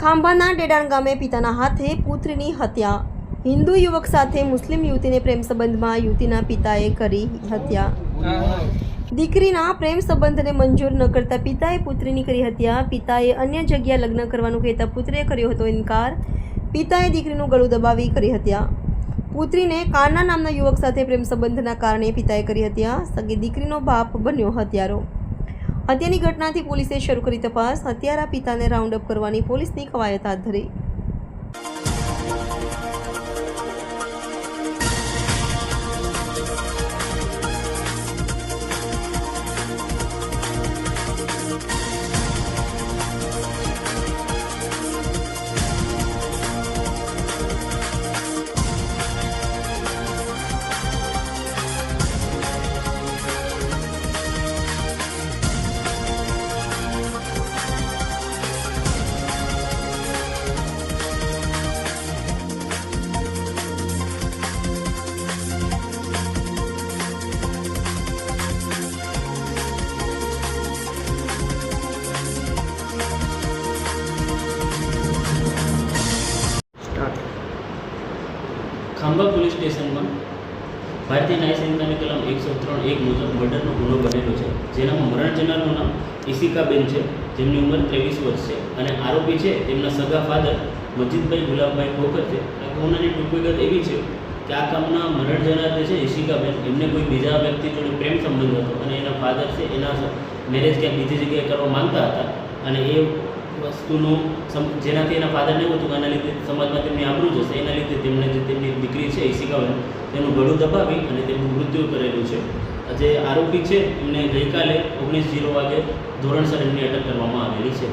ખાંભાના ડેડાણ ગામે પિતાના હાથે પુત્રની હત્યા. હિન્દુ યુવક સાથે મુસ્લિમ યુવતીને પ્રેમ સંબંધમાં યુવતીના પિતાએ કરી હત્યા. દીકરીના પ્રેમ સંબંધને મંજૂર ન કરતા પિતાએ પુત્રીની કરી હત્યા. પિતાએ અન્ય જગ્યાએ લગ્ન કરવાનું કહેતા પુત્રીએ કર્યો હતો ઇનકાર. પિતાએ દીકરીનું ગળું દબાવી કરી હત્યા. પુત્રીને કાના નામના યુવક સાથે પ્રેમ સંબંધના કારણે પિતાએ કરી હત્યા. સગી દીકરીનો બાપ બન્યો હત્યારો. હત્યાની ઘટનાથી પોલીસે શરૂ કરી તપાસ. હત્યારા પિતાને રાઉન્ડ અપ કરવાની પોલીસની કવાયત હાથ ધરી. ખાંભા પોલીસ સ્ટેશનમાં ભારતીય ન્યાય સંહિતાની કલમ 103(1) મુજબ મર્ડરનો ગુનો બનેલો છે, જેનામાં મરણ જનારનું નામ ઈશિકાબેન છે, જેમની ઉંમર 23 વર્ષ છે, અને આરોપી છે તેમના સગા ફાધર મજીદભાઈ ગુલાબભાઈ ખોખર છે. આ ગુનાની ટૂંક વિગત એવી છે કે આ કામના મરણ જનાર જે છે ઈશિકાબેન, એમને કોઈ બીજા વ્યક્તિ જોડે પ્રેમ સંબંધ હતો અને એના ફાધર છે એના મેરેજ ક્યાંક બીજી જગ્યાએ કરવા માંગતા હતા, અને એ વસ્તુનું જેનાથી એના ફાધરને એવું હતું કે આના લીધે સમાજમાં તેમની આબરૂ જશે, એના લીધે તેમણે જે તેમની દીકરી છે ઈશિકાબેન તેનું ગળું દબાવી અને તેમનું મૃત્યુ કરેલું છે. જે આરોપી છે એમને ગઈકાલે 19:00 વાગે ધોરણસર એમની અટક કરવામાં આવેલી છે.